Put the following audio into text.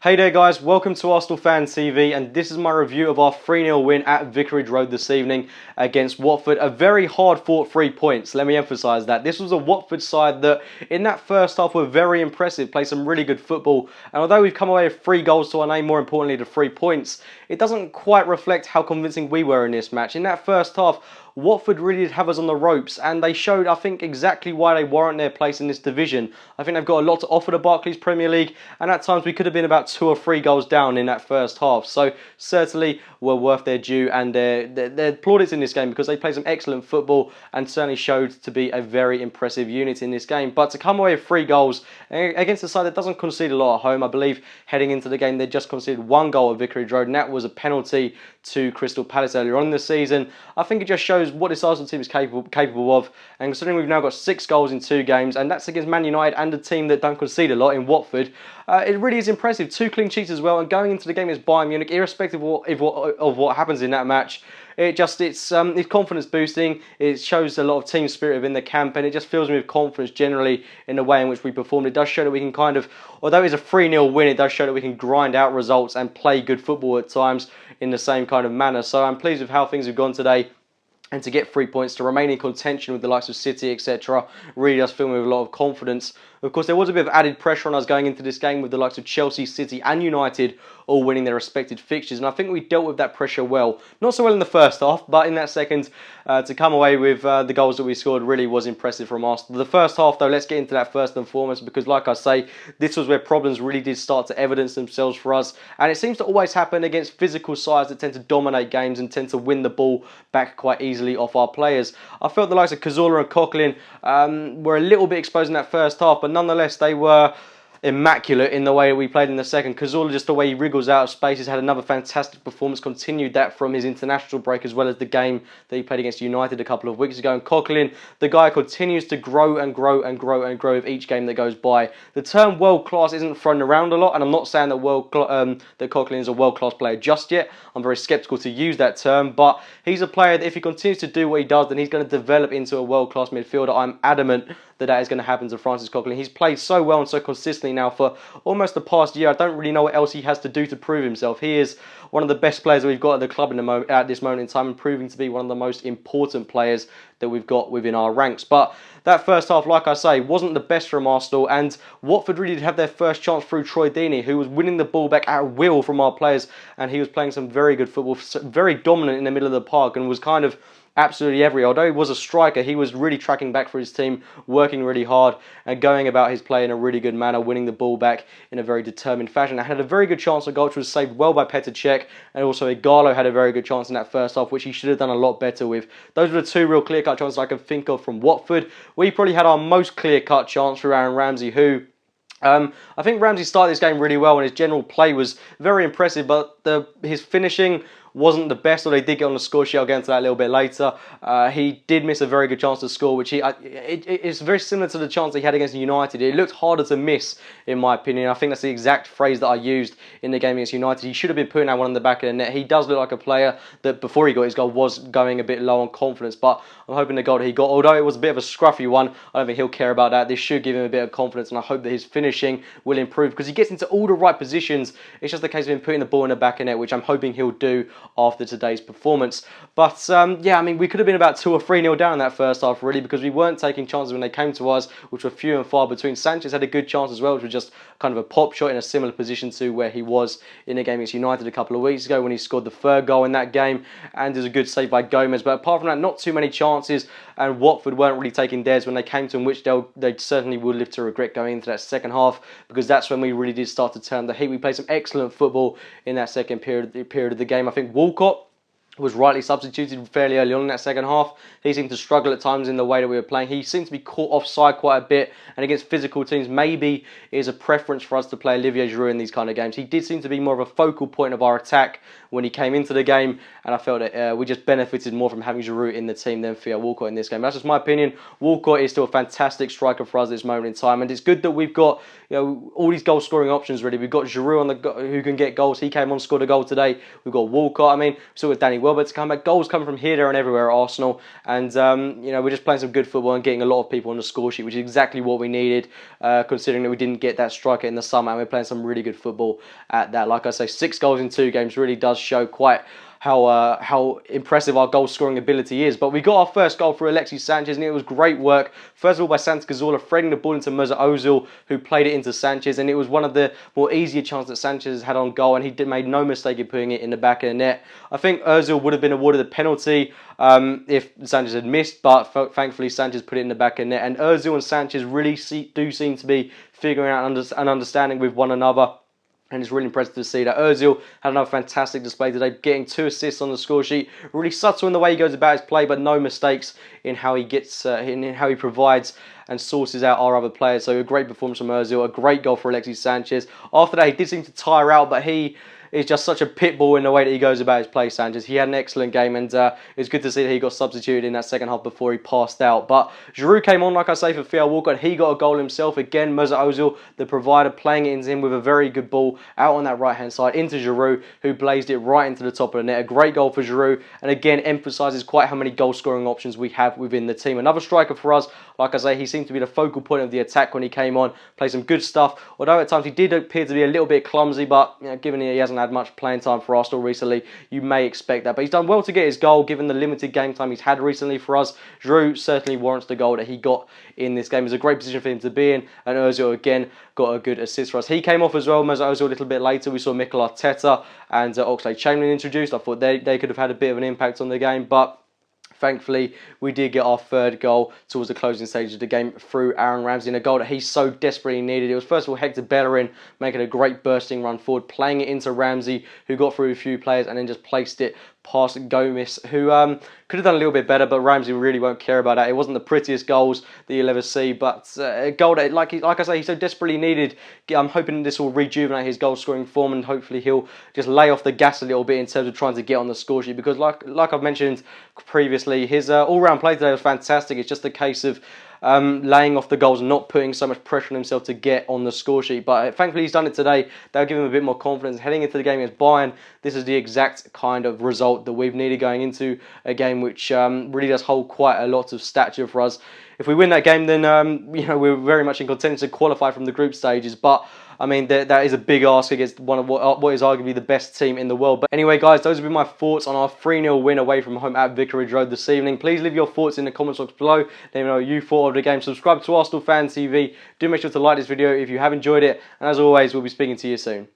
Hey there guys, welcome to Arsenal Fan TV, and this is my review of our 3-0 win at Vicarage Road this evening against Watford. A very hard fought 3 points, let me emphasise that. This was a Watford side that in that first half were very impressive, played some really good football, and although we've come away with 3 goals to our name, more importantly the 3 points, it doesn't quite reflect how convincing we were in this match. In that first half, Watford really did have us on the ropes, and they showed, I think, exactly why they warrant their place in this division. I think they've got a lot to offer the Barclays Premier League, and at times we could have been about 2 or 3 goals down in that first half. So certainly were worth their due, and their plaudits in this game because they played some excellent football and certainly showed to be a very impressive unit in this game. But to come away with 3 goals against a side that doesn't concede a lot at home, I believe heading into the game they just conceded 1 goal at Vicarage Road, and that was a penalty to Crystal Palace earlier on in the season. I think it just shows what this Arsenal team is capable of, and considering we've now got 6 goals in 2 games, and that's against Man United and a team that don't concede a lot in Watford, it really is impressive. 2 clean sheets as well, and going into the game against Bayern Munich, irrespective of what happens in that match, it's confidence boosting. It shows a lot of team spirit within the camp, and it just fills me with confidence generally in the way in which we performed. It does show that we can kind of, although it's a 3-0 win, it does show that we can grind out results and play good football at times in the same kind of manner. So I'm pleased with how things have gone today. And to get 3 points, to remain in contention with the likes of City, etc., really does fill me with a lot of confidence. Of course, there was a bit of added pressure on us going into this game with the likes of Chelsea, City and United all winning their respective fixtures. And I think we dealt with that pressure well. Not so well in the first half, but in that second, to come away with the goals that we scored really was impressive from Arsenal. The first half, though, let's get into that first and foremost, because like I say, this was where problems really did start to evidence themselves for us. And it seems to always happen against physical sides that tend to dominate games and tend to win the ball back quite easily off our players. I felt the likes of Cazorla and Coquelin were a little bit exposed in that first half, but nonetheless, they were immaculate in the way we played in the second. Cazorla, just the way he wriggles out of spaces, had another fantastic performance, continued that from his international break as well as the game that he played against United a couple of weeks ago. And Coquelin, the guy continues to grow and grow and grow and grow with each game that goes by. The term world class isn't thrown around a lot, and I'm not saying that that Coquelin is a world class player just yet. I'm very sceptical to use that term, but he's a player that if he continues to do what he does, then he's going to develop into a world class midfielder. I'm adamant that is going to happen to Francis Coquelin. He's played so well and so consistently now for almost the past year. I don't really know what else he has to do to prove himself. He is one of the best players that we've got at the club at this moment in time, and proving to be one of the most important players that we've got within our ranks. But that first half, like I say, wasn't the best from Arsenal, and Watford really did have their first chance through Troy Deeney, who was winning the ball back at will from our players, and he was playing some very good football, very dominant in the middle of the park, and was kind of absolutely everywhere. Although he was a striker, he was really tracking back for his team, working really hard and going about his play in a really good manner, winning the ball back in a very determined fashion. I had a very good chance of goal, which was saved well by Petr Cech, and also Igalo had a very good chance in that first half, which he should have done a lot better with. Those were the 2 real clear-cut chances I can think of from Watford. We probably had our most clear-cut chance through Aaron Ramsey, who I think Ramsey started this game really well, and his general play was very impressive, but his finishing wasn't the best, or they did get on the score sheet. I'll get into that a little bit later. He did miss a very good chance to score, which it's very similar to the chance he had against United. It looked harder to miss, in my opinion. I think that's the exact phrase that I used in the game against United. He should have been putting that one in the back of the net. He does look like a player that, before he got his goal, was going a bit low on confidence, but I'm hoping the goal that he got, although it was a bit of a scruffy one, I don't think he'll care about that. This should give him a bit of confidence, and I hope that his finishing will improve, because he gets into all the right positions. It's just a case of him putting the ball in the back of the net, which I'm hoping he'll do after today's performance. But yeah, I mean, we could have been about 2 or 3-0 down in that first half, really, because we weren't taking chances when they came to us, which were few and far between. Sanchez had a good chance as well, which was just kind of a pop shot in a similar position to where he was in the game against United a couple of weeks ago when he scored the 3rd goal in that game, and there's a good save by Gomez. But apart from that, not too many chances, and Watford weren't really taking theirs when they came to him, which they certainly would live to regret going into that second half, because that's when we really did start to turn the heat. We played some excellent football in that second period of the game. I think Walcott was rightly substituted fairly early on in that second half. He seemed to struggle at times in the way that we were playing. He seemed to be caught offside quite a bit, and against physical teams, maybe it is a preference for us to play Olivier Giroud in these kind of games. He did seem to be more of a focal point of our attack when he came into the game, and I felt that we just benefited more from having Giroud in the team than Theo Walcott in this game. That's just my opinion. Walcott is still a fantastic striker for us at this moment in time, and it's good that we've got, you know, all these goal scoring options really. We've got Giroud on who can get goals. He came on, scored a goal today. We've got Walcott. I mean, we still got Danny well, but to come back, goals coming from here, there, and everywhere at Arsenal, and we're just playing some good football and getting a lot of people on the score sheet, which is exactly what we needed, considering that we didn't get that striker in the summer, and we're playing some really good football at that. Like I say, 6 goals in 2 games really does show quite how impressive our goal scoring ability is. But we got our first goal through Alexis Sanchez, and it was great work. First of all by Santi Cazorla, threading the ball into Mesut Ozil, who played it into Sanchez, and it was one of the more easier chances that Sanchez had on goal, and he made no mistake in putting it in the back of the net. I think Ozil would have been awarded a penalty if Sanchez had missed, but thankfully Sanchez put it in the back of the net. And Ozil and Sanchez really do seem to be figuring out an understanding with one another. And it's really impressive to see that Ozil had another fantastic display today, getting 2 assists on the score sheet. Really subtle in the way he goes about his play, but no mistakes in how he gets, in how he provides and sources out our other players. So a great performance from Ozil, a great goal for Alexis Sanchez. After that, he did seem to tire out, but he is just such a pit bull in the way that he goes about his play, Sanchez. He had an excellent game, and it's good to see that he got substituted in that second half before he passed out. But Giroud came on, like I say, for Theo Walcott. He got a goal himself. Again, Mesut Ozil, the provider, playing it into him with a very good ball out on that right-hand side into Giroud, who blazed it right into the top of the net. A great goal for Giroud, and again, emphasises quite how many goal-scoring options we have within the team. Another striker for us. Like I say, he seemed to be the focal point of the attack when he came on, played some good stuff. Although at times he did appear to be a little bit clumsy, but given he hasn't had much playing time for Arsenal recently, you may expect that. But he's done well to get his goal, given the limited game time he's had recently for us. Giroud certainly warrants the goal that he got in this game. It was a great position for him to be in, and Ozil again got a good assist for us. He came off as well, Mesut Ozil, a little bit later. We saw Mikel Arteta and Oxlade-Chamberlain introduced. I thought they could have had a bit of an impact on the game, but thankfully, we did get our 3rd goal towards the closing stage of the game through Aaron Ramsey, and a goal that he so desperately needed. It was first of all Hector Bellerin making a great bursting run forward, playing it into Ramsey, who got through a few players and then just placed it past Gomez, who could have done a little bit better, but Ramsey really won't care about that. It wasn't the prettiest goals that you'll ever see, but a goal that, like I say, he so desperately needed. I'm hoping this will rejuvenate his goal-scoring form, and hopefully he'll just lay off the gas a little bit in terms of trying to get on the score sheet, because like I've mentioned previously, his all-round play today was fantastic. It's just a case of laying off the goals and not putting so much pressure on himself to get on the score sheet. But thankfully he's done it today. That'll give him a bit more confidence. Heading into the game against Bayern, this is the exact kind of result that we've needed going into a game which really does hold quite a lot of stature for us. If we win that game, then we're very much in contention to qualify from the group stages. But I mean, that is a big ask against one of what is arguably the best team in the world. But anyway, guys, those have been my thoughts on our 3-0 win away from home at Vicarage Road this evening. Please leave your thoughts in the comments box below. Let me know what you thought of the game. Subscribe to Arsenal Fan TV. Do make sure to like this video if you have enjoyed it. And as always, we'll be speaking to you soon.